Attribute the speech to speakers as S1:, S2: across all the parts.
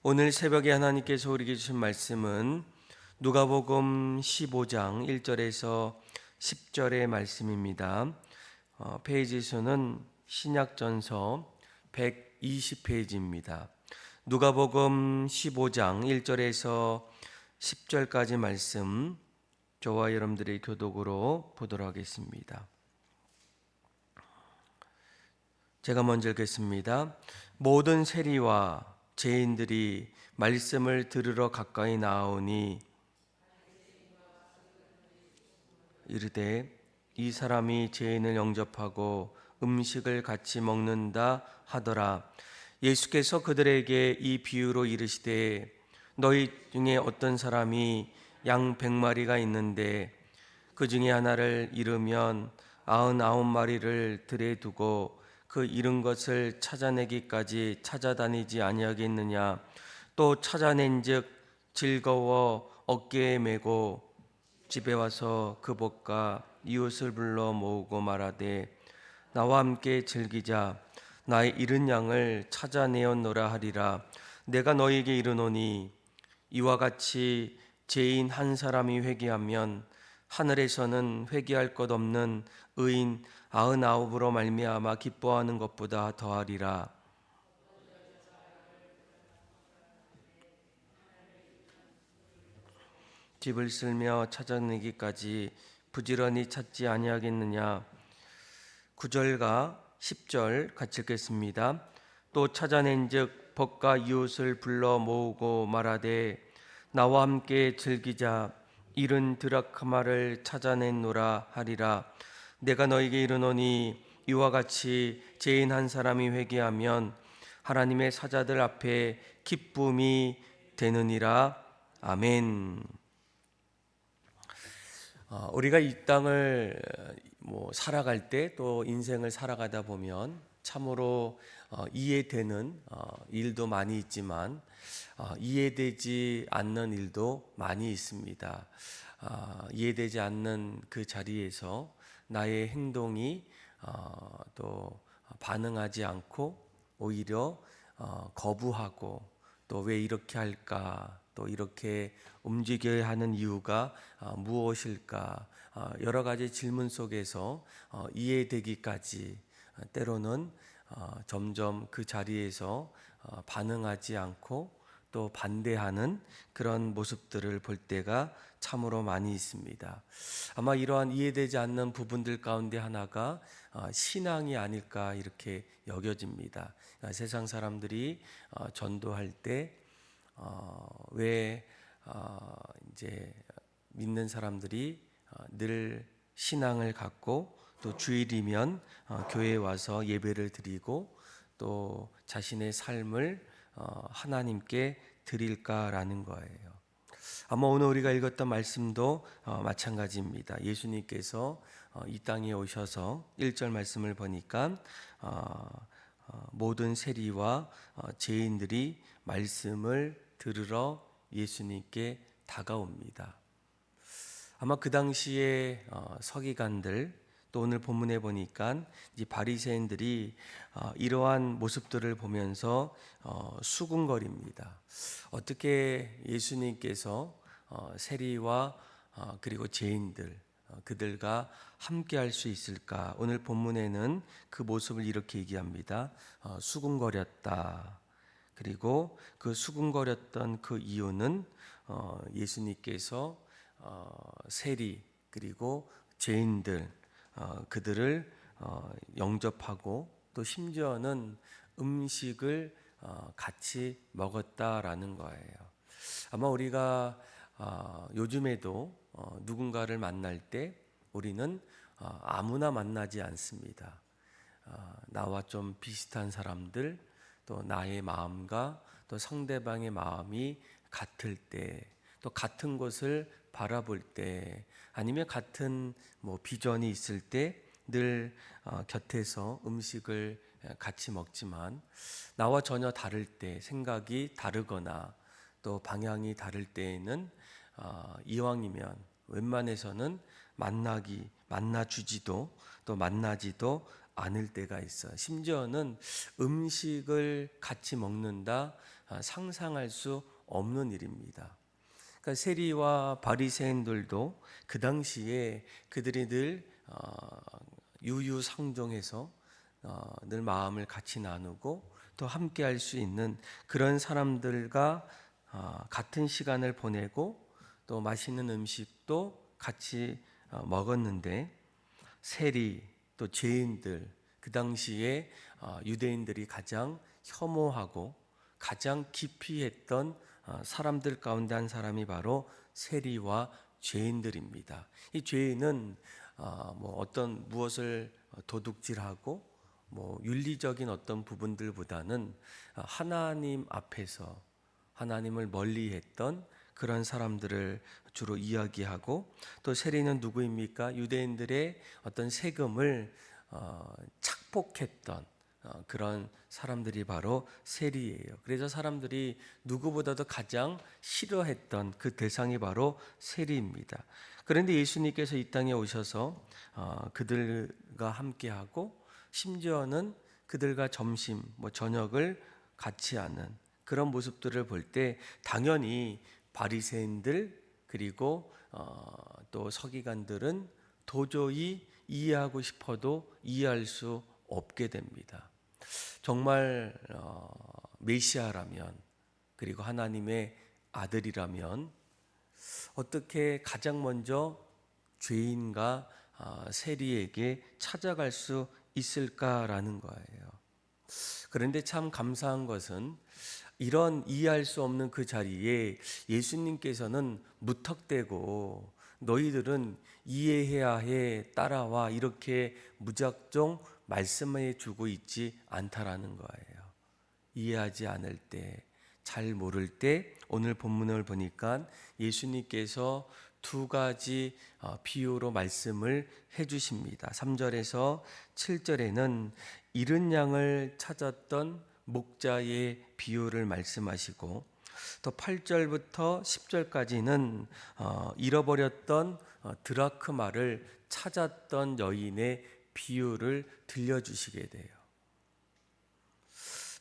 S1: 오늘 새벽에 하나님께서 우리에게 주신 말씀은 누가복음 15장 1절에서 10절의 말씀입니다. 페이지 수는 신약전서 120페이지입니다. 누가복음 15장 1절에서 10절까지 말씀, 저와 여러분들의 교독으로 보도록 하겠습니다. 제가 먼저 읽겠습니다. 모든 세리와 죄인들이 말씀을 들으러 가까이 나아오니 이르되 이 사람이 죄인을 영접하고 음식을 같이 먹는다 하더라. 예수께서 그들에게 이 비유로 이르시되 너희 중에 어떤 사람이 양 100마리가 있는데 그 중에 하나를 잃으면 99마리를 들에 두고 그 잃은 것을 찾아내기까지 찾아다니지 아니하겠느냐. 또 찾아낸즉 즐거워 어깨에 메고 집에 와서 그 벗과 이웃을 불러 모으고 말하되 나와 함께 즐기자. 나의 잃은 양을 찾아내었노라 하리라. 내가 너희에게 이르노니 이와 같이 죄인 한 사람이 회개하면 하늘에서는 회개할 것 없는 의인 99으로 말미암아 기뻐하는 것보다 더하리라. 집을 쓸며 찾아내기까지 부지런히 찾지 아니하겠느냐. 9절과 10절 같이 읽겠습니다. 또 찾아낸즉 벗과 이웃을 불러 모으고 말하되 나와 함께 즐기자. 잃은 드라크마를 찾아냈노라 하리라. 내가 너에게 이르노니 이와 같이 죄인 한 사람이 회개하면 하나님의 사자들 앞에 기쁨이 되느니라. 아멘. 우리가 이 땅을 살아갈 때 또 인생을 살아가다 보면 참으로 이해되는 일도 많이 있지만 이해되지 않는 일도 많이 있습니다. 이해되지 않는 그 자리에서 나의 행동이 또 반응하지 않고 오히려 거부하고 또 왜 이렇게 할까, 또 이렇게 움직여야 하는 이유가 무엇일까, 여러 가지 질문 속에서 이해되기까지 때로는 점점 그 자리에서 반응하지 않고 또 반대하는 그런 모습들을 볼 때가 참으로 많이 있습니다. 아마 이러한 이해되지 않는 부분들 가운데 하나가 신앙이 아닐까 이렇게 여겨집니다. 세상 사람들이 전도할 때 왜 이제 믿는 사람들이 늘 신앙을 갖고 또 주일이면 교회에 와서 예배를 드리고 또 자신의 삶을 하나님께 드릴까라는 거예요. 아마 오늘 우리가 읽었던 말씀도 마찬가지입니다. 예수님께서 이 땅에 오셔서 1절 말씀을 보니까 모든 세리와 죄인들이 말씀을 들으러 예수님께 다가옵니다. 아마 그 당시에 서기관들 또 오늘 본문에 보니까 이제 바리새인들이 이러한 모습들을 보면서 수군거립니다. 어떻게 예수님께서 세리와 그리고 죄인들 그들과 함께 할 수 있을까? 오늘 본문에는 그 모습을 이렇게 얘기합니다. 수군거렸다. 그리고 그 수군거렸던 그 이유는 예수님께서 세리 그리고 죄인들 그들을 영접하고 또 심지어는 음식을 같이 먹었다라는 거예요. 아마 우리가 요즘에도 누군가를 만날 때 우리는 아무나 만나지 않습니다. 나와 좀 비슷한 사람들, 또 나의 마음과 또 상대방의 마음이 같을 때, 또 같은 것을 바라볼 때, 아니면 같은 비전이 있을 때 늘 곁에서 음식을 같이 먹지만 나와 전혀 다를 때, 생각이 다르거나 또 방향이 다를 때에는 이왕이면 웬만해서는 만나주지도 또 만나지도 않을 때가 있어요. 심지어는 음식을 같이 먹는다 상상할 수 없는 일입니다. 그러니까 세리와 바리새인들도 그 당시에 그들이 늘 유유상종해서 늘 마음을 같이 나누고 또 함께 할 수 있는 그런 사람들과 같은 시간을 보내고 또 맛있는 음식도 같이 먹었는데, 세리 또 죄인들, 그 당시에 유대인들이 가장 혐오하고 가장 기피했던 사람들 가운데 한 사람이 바로 세리와 죄인들입니다. 이 죄인은 어떤 무엇을 도둑질하고 윤리적인 어떤 부분들보다는 하나님 앞에서 하나님을 멀리했던 그런 사람들을 주로 이야기하고, 또 세리는 누구입니까? 유대인들의 어떤 세금을 착복했던 그런 사람들이 바로 세리예요. 그래서 사람들이 누구보다도 가장 싫어했던 그 대상이 바로 세리입니다. 그런데 예수님께서 이 땅에 오셔서 그들과 함께하고 심지어는 그들과 점심, 저녁을 같이 하는 그런 모습들을 볼 때 당연히 바리새인들 그리고 또 서기관들은 도저히 이해하고 싶어도 이해할 수 없게 됩니다. 정말 메시아라면, 그리고 하나님의 아들이라면 어떻게 가장 먼저 죄인과 세리에게 찾아갈 수 있을까라는 거예요. 그런데 참 감사한 것은 이런 이해할 수 없는 그 자리에 예수님께서는 무턱대고 너희들은 이해해야 해, 따라와, 이렇게 무작정 말씀해 주고 있지 않다라는 거예요. 이해하지 않을 때, 잘 모를 때 오늘 본문을 보니까 예수님께서 두 가지 비유로 말씀을 해주십니다. 3절에서 7절에는 잃은 양을 찾았던 목자의 비유를 말씀하시고, 또 8절부터 10절까지는 잃어버렸던 드라크마를 찾았던 여인의 비유를 들려주시게 돼요.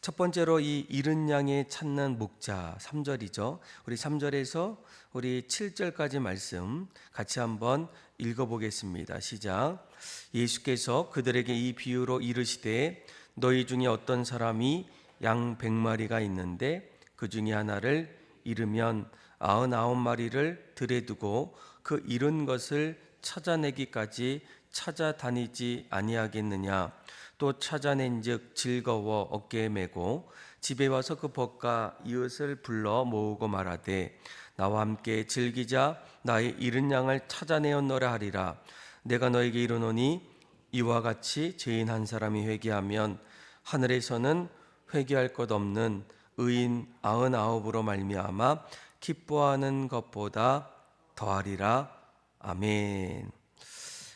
S1: 첫 번째로 이 잃은 양에 찾는 목자, 3절이죠. 우리 3절에서 우리 7절까지 말씀 같이 한번 읽어보겠습니다. 시작. 예수께서 그들에게 이 비유로 이르시되 너희 중에 어떤 사람이 양 100마리가 있는데 그 중에 하나를 잃으면 99마리를 들에 두고 그 잃은 것을 찾아내기까지 찾아다니지 아니하겠느냐. 또 찾아낸즉 즐거워 어깨에 메고 집에 와서 그 벗과 이웃을 불러 모으고 말하되 나와 함께 즐기자. 나의 잃은 양을 찾아내었노라 하리라. 내가 너에게 이르노니 이와 같이 죄인 한 사람이 회개하면 하늘에서는 회개할 것 없는 의인 99으로 말미암아 기뻐하는 것보다 더하리라. 아멘.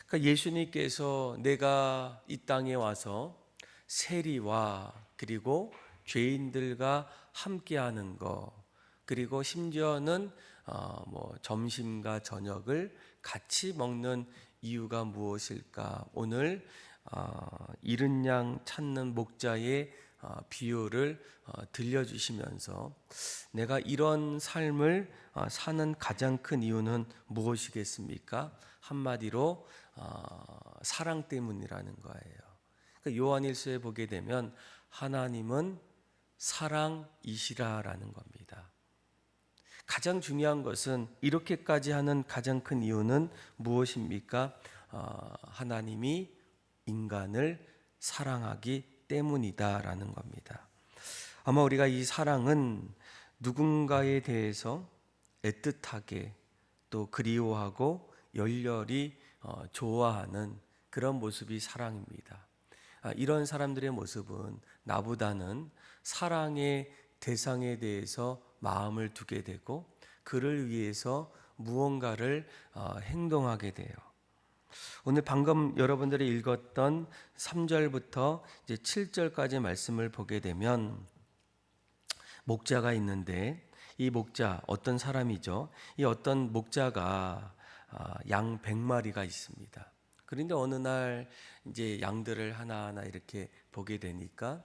S1: 그러니까 예수님께서 내가 이 땅에 와서 세리와 그리고 죄인들과 함께하는 거, 그리고 심지어는 점심과 저녁을 같이 먹는 이유가 무엇일까? 오늘 잃은 양 찾는 목자의 비유를 들려주시면서 내가 이런 삶을 사는 가장 큰 이유는 무엇이겠습니까? 한마디로 사랑 때문이라는 거예요. 그러니까 요한일서에 보게 되면 하나님은 사랑이시라라는 겁니다. 가장 중요한 것은 이렇게까지 하는 가장 큰 이유는 무엇입니까? 하나님이 인간을 사랑하기 때문이다라는 겁니다. 아마 우리가 이 사랑은 누군가에 대해서 애틋하게 또 그리워하고 열렬히 좋아하는 그런 모습이 사랑입니다. 이런 사람들의 모습은 나보다는 사랑의 대상에 대해서 마음을 두게 되고 그를 위해서 무언가를 행동하게 돼요. 오늘 방금 여러분들이 읽었던 3절부터 이제 7절까지 말씀을 보게 되면 목자가 있는데 이 목자 어떤 사람이죠? 이 어떤 목자가 양 100마리가 있습니다. 그런데 어느 날 이제 양들을 하나하나 이렇게 보게 되니까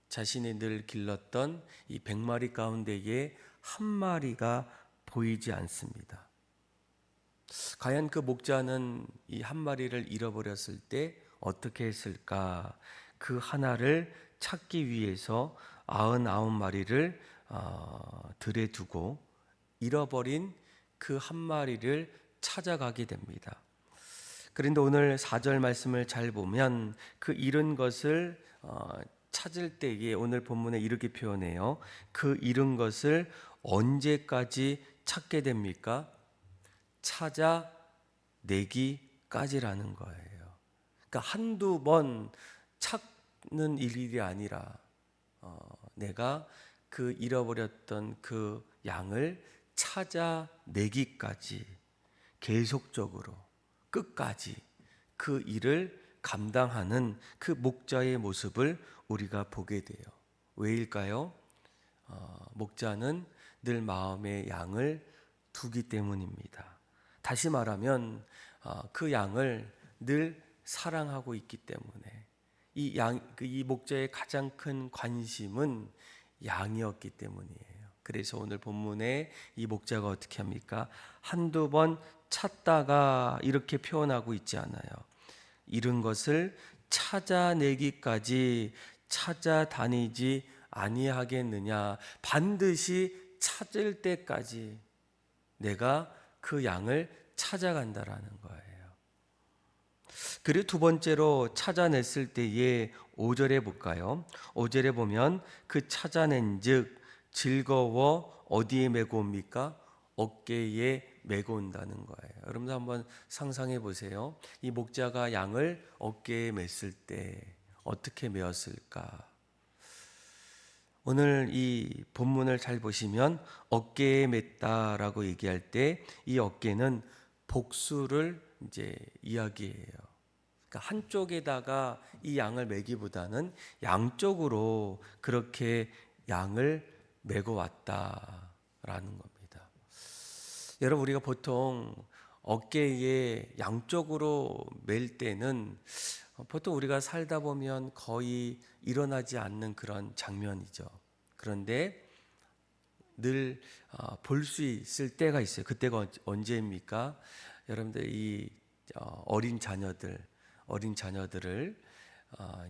S1: 자신이 늘 길렀던 이 100마리 가운데에 한 마리가 보이지 않습니다. 과연 그 목자는 이 한 마리를 잃어버렸을 때 어떻게 했을까? 그 하나를 찾기 위해서 99마리를 들에 두고 잃어버린 그 한 마리를 찾아가게 됩니다. 그런데 오늘 4절 말씀을 잘 보면 그 잃은 것을 찾을 때에 오늘 본문에 이렇게 표현해요. 그 잃은 것을 언제까지 찾게 됩니까? 찾아내기까지라는 거예요. 그러니까 한두 번 찾는 일이 아니라 내가 그 잃어버렸던 그 양을 찾아내기까지 계속적으로 끝까지 그 일을 감당하는 그 목자의 모습을 우리가 보게 돼요. 왜일까요? 목자는 늘 마음의 양을 두기 때문입니다. 다시 말하면 그 양을 늘 사랑하고 있기 때문에 이 목자의 가장 큰 관심은 양이었기 때문이에요. 그래서 오늘 본문에 이 목자가 어떻게 합니까? 한두 번 찾다가 이렇게 표현하고 있지 않아요. 잃은 것을 찾아내기까지 찾아다니지 아니하겠느냐. 반드시 찾을 때까지 내가 그 양을 찾아간다라는 거예요. 그리고 두 번째로 찾아냈을 때에 5절에 볼까요? 5절에 보면 그 찾아낸 즉 즐거워 어디에 메고 옵니까? 어깨에 메고 온다는 거예요. 여러분들 한번 상상해 보세요. 이 목자가 양을 어깨에 맸을 때 어떻게 메었을까? 오늘 이 본문을 잘 보시면 어깨에 맸다라고 얘기할 때 이 어깨는 복수를 이제 이야기해요. 그러니까 한쪽에다가 이 양을 매기보다는 양쪽으로 그렇게 양을 메고 왔다라는 겁니다. 여러분 우리가 보통 어깨에 양쪽으로 맬 때는 보통 우리가 살다 보면 거의 일어나지 않는 그런 장면이죠. 그런데 늘 볼 수 있을 때가 있어요. 그때가 언제입니까? 여러분들 이 어린 자녀들을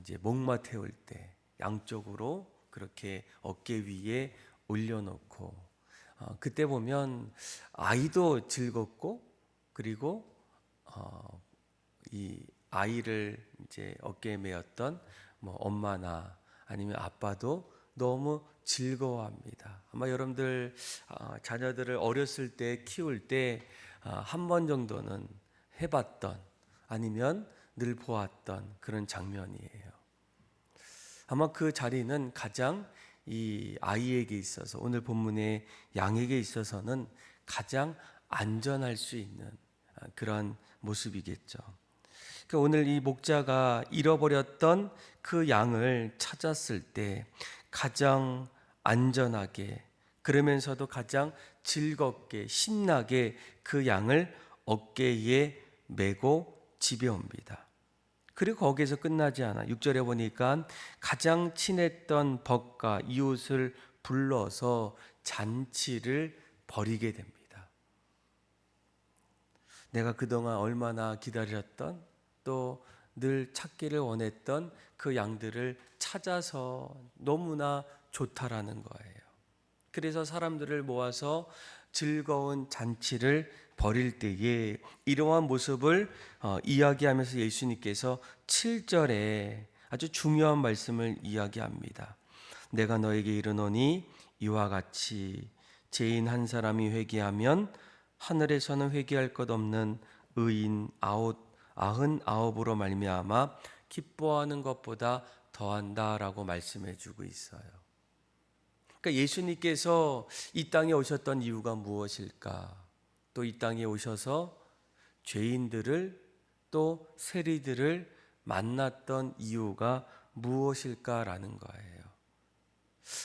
S1: 이제 목마 태울 때 양쪽으로 그렇게 어깨 위에 올려놓고 그때 보면 아이도 즐겁고 그리고 이 아이를 이제 어깨에 메었던 뭐 엄마나 아니면 아빠도 너무 즐거워합니다. 아마 여러분들 자녀들을 어렸을 때 키울 때 한 번 정도는 해봤던 아니면 늘 보았던 그런 장면이에요. 아마 그 자리는 가장 이 아이에게 있어서 오늘 본문의 양에게 있어서는 가장 안전할 수 있는 그런 모습이겠죠. 그러니까 오늘 이 목자가 잃어버렸던 그 양을 찾았을 때 가장 안전하게 그러면서도 가장 즐겁게 신나게 그 양을 어깨에 메고 집에 옵니다. 그리고 거기에서 끝나지 않아. 6절에 보니까 가장 친했던 벗과 이웃을 불러서 잔치를 벌이게 됩니다. 내가 그동안 얼마나 기다렸던 또 늘 찾기를 원했던 그 양들을 찾아서 너무나 좋다라는 거예요. 그래서 사람들을 모아서 즐거운 잔치를 벌일 때에 이러한 모습을 이야기하면서 예수님께서 7절에 아주 중요한 말씀을 이야기합니다. 내가 너에게 이르노니 이와 같이 죄인 한 사람이 회개하면 하늘에서는 회개할 것 없는 의인 99으로 말미암아 기뻐하는 것보다 더한다라고 말씀해 주고 있어요. 그러니까 예수님께서 이 땅에 오셨던 이유가 무엇일까? 또 이 땅에 오셔서 죄인들을 또 세리들을 만났던 이유가 무엇일까라는 거예요.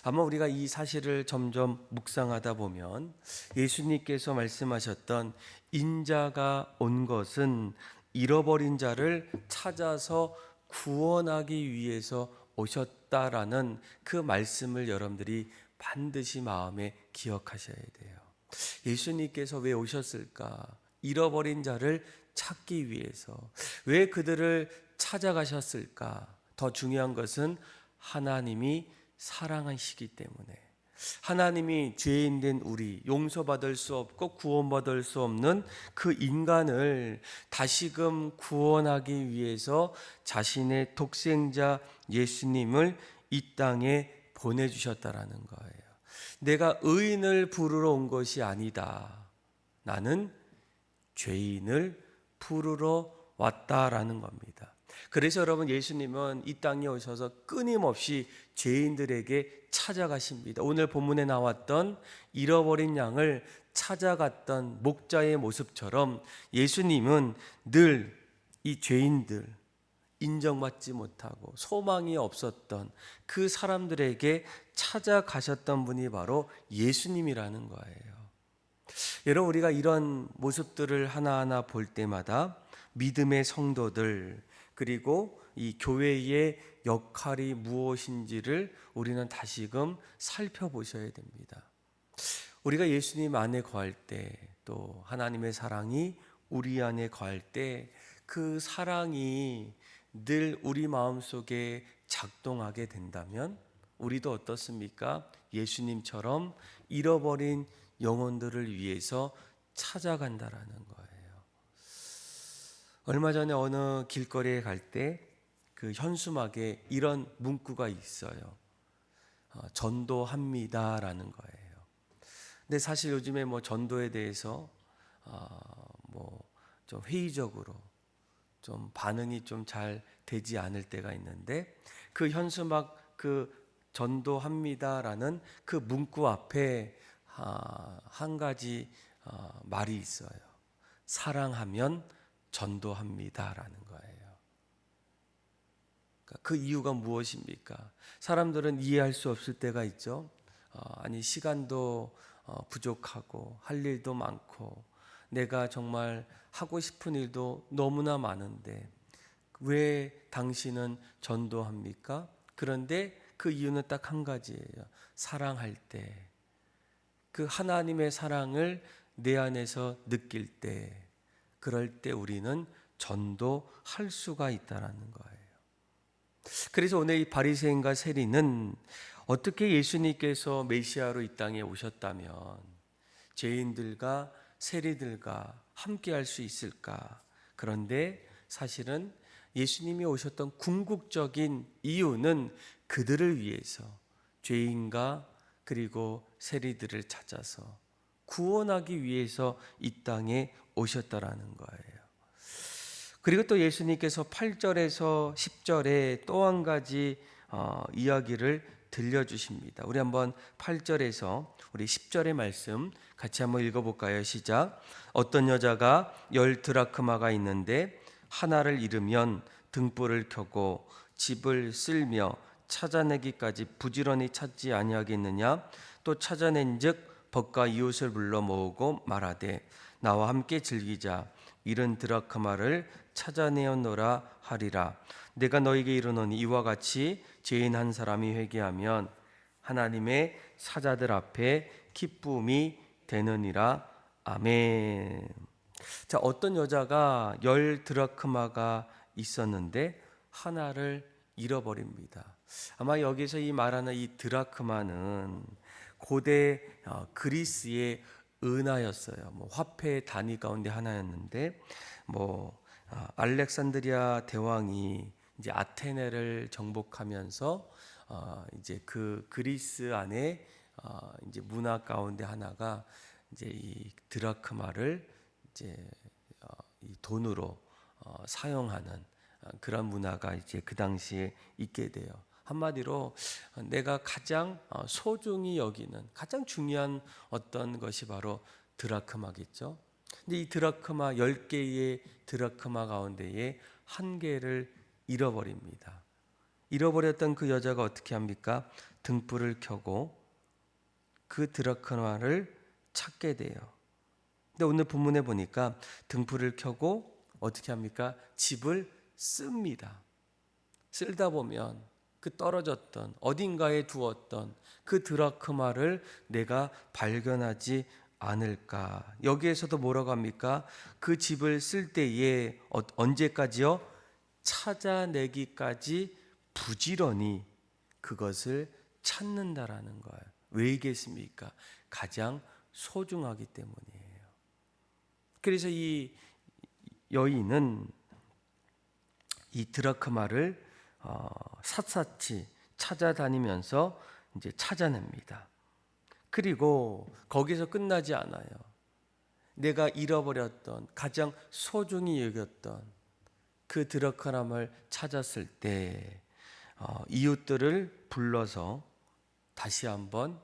S1: 아마 우리가 이 사실을 점점 묵상하다 보면 예수님께서 말씀하셨던 인자가 온 것은 잃어버린 자를 찾아서 구원하기 위해서 오셨다라는 그 말씀을 여러분들이 반드시 마음에 기억하셔야 돼요. 예수님께서 왜 오셨을까? 잃어버린 자를 찾기 위해서. 왜 그들을 찾아가셨을까? 더 중요한 것은 하나님이 사랑하시기 때문에. 하나님이 죄인된 우리, 용서받을 수 없고 구원받을 수 없는 그 인간을 다시금 구원하기 위해서 자신의 독생자 예수님을 이 땅에 보내주셨다라는 거예요. 내가 의인을 부르러 온 것이 아니다. 나는 죄인을 부르러 왔다라는 겁니다. 그래서 여러분, 예수님은 이 땅에 오셔서 끊임없이 죄인들에게 찾아가십니다. 오늘 본문에 나왔던 잃어버린 양을 찾아갔던 목자의 모습처럼 예수님은 늘 이 죄인들, 인정받지 못하고 소망이 없었던 그 사람들에게 찾아가셨던 분이 바로 예수님이라는 거예요. 여러분, 우리가 이런 모습들을 하나하나 볼 때마다 믿음의 성도들, 그리고 이 교회의 역할이 무엇인지를 우리는 다시금 살펴보셔야 됩니다. 우리가 예수님 안에 거할 때, 또 하나님의 사랑이 우리 안에 거할 때 그 사랑이 늘 우리 마음속에 작동하게 된다면 우리도 어떻습니까? 예수님처럼 잃어버린 영혼들을 위해서 찾아간다라는 거예요. 얼마 전에 어느 길거리에 갈 때 그 현수막에 이런 문구가 있어요. 전도합니다라는 거예요. 근데 사실 요즘에 뭐 전도에 대해서 뭐 좀 회의적으로 좀 반응이 좀 잘 되지 않을 때가 있는데, 그 현수막 그 전도합니다라는 그 문구 앞에 한 가지 말이 있어요. 사랑하면 전도합니다라는 거예요. 그 이유가 무엇입니까? 사람들은 이해할 수 없을 때가 있죠. 아니, 시간도 부족하고 할 일도 많고 내가 정말 하고 싶은 일도 너무나 많은데 왜 당신은 전도합니까? 그런데 그 이유는 딱 한 가지예요. 사랑할 때, 그 하나님의 사랑을 내 안에서 느낄 때, 그럴 때 우리는 전도할 수가 있다라는 거예요. 그래서 오늘 이 바리새인과 세리는 어떻게 예수님께서 메시아로 이 땅에 오셨다면 죄인들과 세리들과 함께 할 수 있을까? 그런데 사실은 예수님이 오셨던 궁극적인 이유는 그들을 위해서, 죄인과 그리고 세리들을 찾아서 구원하기 위해서 이 땅에 오셨다라는 거예요. 그리고 또 예수님께서 8절에서 10절에 또 한 가지 이야기를 들려주십니다. 우리 한번 8절에서 우리 10절의 말씀 같이 한번 읽어볼까요? 시작. 어떤 여자가 10드라크마가 있는데 하나를 잃으면 등불을 켜고 집을 쓸며 찾아내기까지 부지런히 찾지 아니하겠느냐? 또 찾아낸즉 벗과 이웃을 불러 모으고 말하되 나와 함께 즐기자. 잃은 드라크마를 찾아내었노라 하리라. 내가 너에게 이르노니 이와 같이 죄인 한 사람이 회개하면 하나님의 사자들 앞에 기쁨이 되느니라. 아멘. 자, 어떤 여자가 10드라크마가 있었는데 하나를 잃어버립니다. 아마 여기서 이 말하는 이 드라크마는 고대 그리스의 은하였어요. 뭐 화폐 단위 가운데 하나였는데, 알렉산드리아 대왕이 이제 아테네를 정복하면서 이제 그 그리스 안에 이제 문화 가운데 하나가 이제 이 드라크마를 이제 이 돈으로 사용하는 그런 문화가 이제 그 당시에 있게 돼요. 한마디로 내가 가장 소중히 여기는 가장 중요한 어떤 것이 바로 드라크마겠죠. 근데 이 드라크마 10개의 드라크마 가운데에 한 개를 잃어버립니다. 잃어버렸던 그 여자가 어떻게 합니까? 등불을 켜고 그 드라크마를 찾게 돼요. 근데 오늘 본문에 보니까 등불을 켜고 어떻게 합니까? 집을 씁니다. 쓸다 보면 그 떨어졌던 어딘가에 두었던 그 드라크마를 내가 발견하지 않을까. 여기에서도 뭐라고 합니까? 그 집을 쓸 때에 언제까지요? 찾아내기까지 부지런히 그것을 찾는다라는 거예요. 왜이겠습니까? 가장 소중하기 때문이에요. 그래서 이 여인은 이 드라크마를 샅샅이 찾아다니면서 이제 찾아냅니다. 그리고 거기서 끝나지 않아요. 내가 잃어버렸던 가장 소중히 여겼던 그 드라크마를 찾았을 때 이웃들을 불러서 다시 한번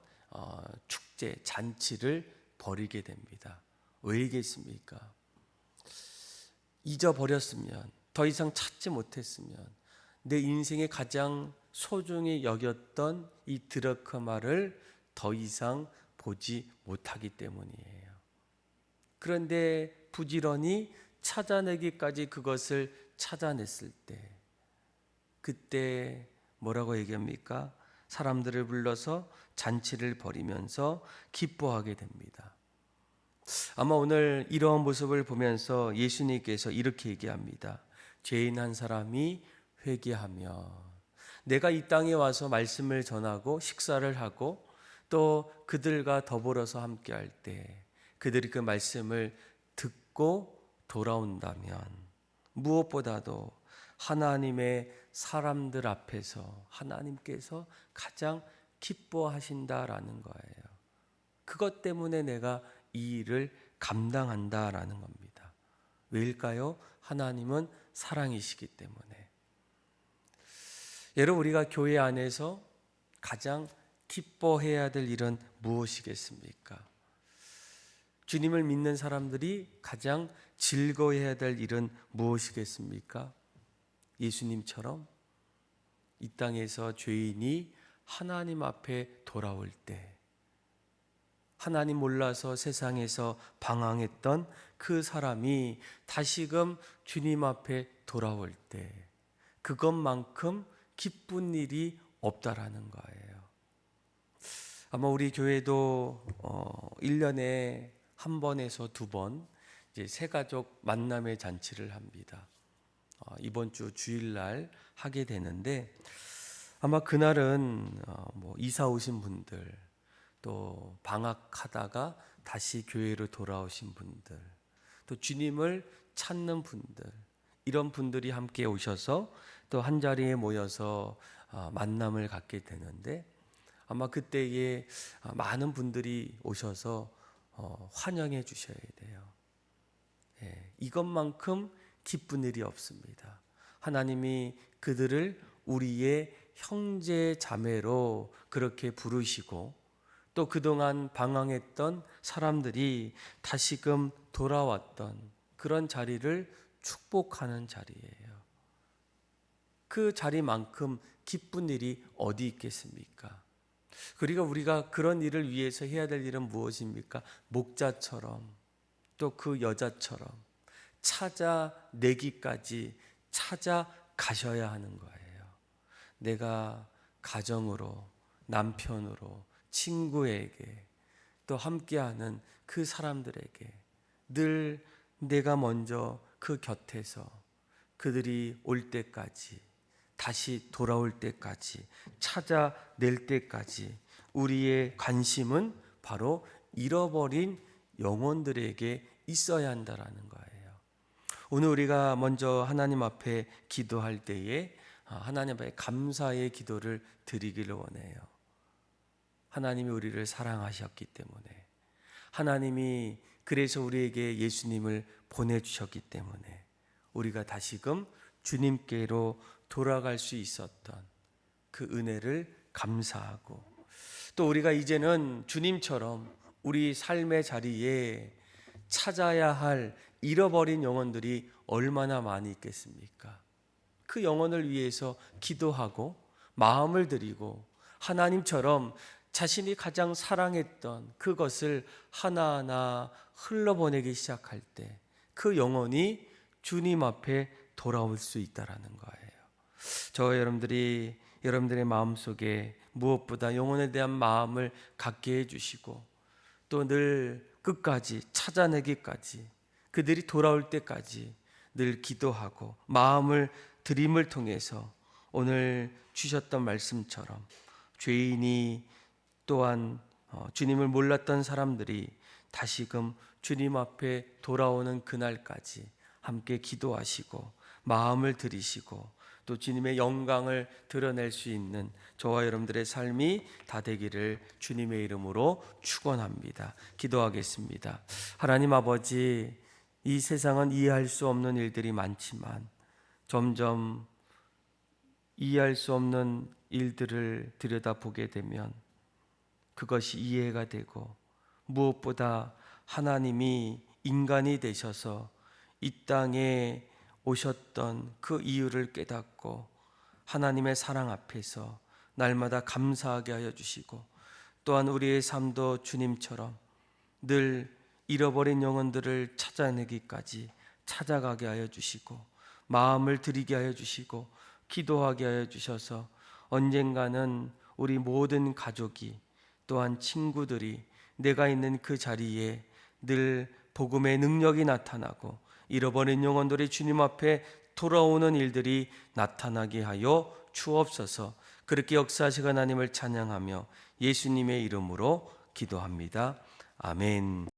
S1: 축제 잔치를 벌이게 됩니다. 왜이겠습니까? 잊어버렸으면, 더 이상 찾지 못했으면 내 인생의 가장 소중히 여겼던 이 드라크마를 더 이상 보지 못하기 때문이에요. 그런데 부지런히 찾아내기까지 그것을 찾아냈을 때, 그때 뭐라고 얘기합니까? 사람들을 불러서 잔치를 벌이면서 기뻐하게 됩니다. 아마 오늘 이러한 모습을 보면서 예수님께서 이렇게 얘기합니다. 죄인 한 사람이 회개하며, 내가 이 땅에 와서 말씀을 전하고 식사를 하고 또 그들과 더불어서 함께 할 때 그들이 그 말씀을 듣고 돌아온다면, 무엇보다도 하나님의 사람들 앞에서 하나님께서 가장 기뻐하신다라는 거예요. 그것 때문에 내가 이 일을 감당한다라는 겁니다. 왜일까요? 하나님은 사랑이시기 때문에. 여러분, 우리가 교회 안에서 가장 기뻐해야 될 일은 무엇이겠습니까? 주님을 믿는 사람들이 가장 즐거워해야 될 일은 무엇이겠습니까? 예수님처럼 이 땅에서 죄인이 하나님 앞에 돌아올 때, 하나님 몰라서 세상에서 방황했던 그 사람이 다시금 주님 앞에 돌아올 때, 그것만큼 기쁜 일이 없다라는 거예요. 아마 우리 교회도 1년에 한 번에서 두 번 이제 새가족 만남의 잔치를 합니다. 이번 주 주일날 하게 되는데, 아마 그날은 이사 오신 분들, 또 방학하다가 다시 교회로 돌아오신 분들, 또 주님을 찾는 분들, 이런 분들이 함께 오셔서 또 한 자리에 모여서 만남을 갖게 되는데, 아마 그때에 많은 분들이 오셔서 환영해 주셔야 돼요. 이것만큼 기쁜 일이 없습니다. 하나님이 그들을 우리의 형제 자매로 그렇게 부르시고, 또 그동안 방황했던 사람들이 다시금 돌아왔던 그런 자리를 축복하는 자리예요. 그 자리만큼 기쁜 일이 어디 있겠습니까? 그리고 우리가 그런 일을 위해서 해야 될 일은 무엇입니까? 목자처럼, 또 그 여자처럼 찾아내기까지 찾아가셔야 하는 거예요. 내가 가정으로, 남편으로, 친구에게, 또 함께하는 그 사람들에게 늘 내가 먼저 그 곁에서 그들이 올 때까지, 다시 돌아올 때까지, 찾아낼 때까지 우리의 관심은 바로 잃어버린 영혼들에게 있어야 한다라는 거예요. 오늘 우리가 먼저 하나님 앞에 기도할 때에 하나님 앞에 감사의 기도를 드리기를 원해요. 하나님이 우리를 사랑하셨기 때문에, 하나님이 그래서 우리에게 예수님을 보내주셨기 때문에 우리가 다시금 주님께로 돌아갈 수 있었던 그 은혜를 감사하고, 또 우리가 이제는 주님처럼 우리 삶의 자리에 찾아야 할 잃어버린 영혼들이 얼마나 많이 있겠습니까? 그 영혼을 위해서 기도하고 마음을 드리고 하나님처럼 자신이 가장 사랑했던 그것을 하나하나 흘러보내기 시작할 때 그 영혼이 주님 앞에 돌아올 수 있다라는 거예요. 저와 여러분들의 마음속에 무엇보다 영혼에 대한 마음을 갖게 해주시고 또 늘 끝까지 찾아내기까지, 그들이 돌아올 때까지 늘 기도하고 마음을 드림을 통해서 오늘 주셨던 말씀처럼 죄인이 또한 주님을 몰랐던 사람들이 다시금 주님 앞에 돌아오는 그날까지 함께 기도하시고 마음을 들이시고 또 주님의 영광을 드러낼 수 있는 저와 여러분들의 삶이 다 되기를 주님의 이름으로 축원합니다. 기도하겠습니다. 하나님 아버지, 이 세상은 이해할 수 없는 일들이 많지만 점점 이해할 수 없는 일들을 들여다보게 되면 그것이 이해가 되고, 무엇보다 하나님이 인간이 되셔서 이 땅에 오셨던 그 이유를 깨닫고 하나님의 사랑 앞에서 날마다 감사하게 하여 주시고, 또한 우리의 삶도 주님처럼 늘 잃어버린 영혼들을 찾아내기까지 찾아가게 하여 주시고 마음을 드리게 하여 주시고 기도하게 하여 주셔서 언젠가는 우리 모든 가족이 또한 친구들이 내가 있는 그 자리에 늘 복음의 능력이 나타나고 잃어버린 영혼들이 주님 앞에 돌아오는 일들이 나타나게 하여 주옵소서. 그렇게 역사하시고 하나님을 찬양하며 예수님의 이름으로 기도합니다. 아멘.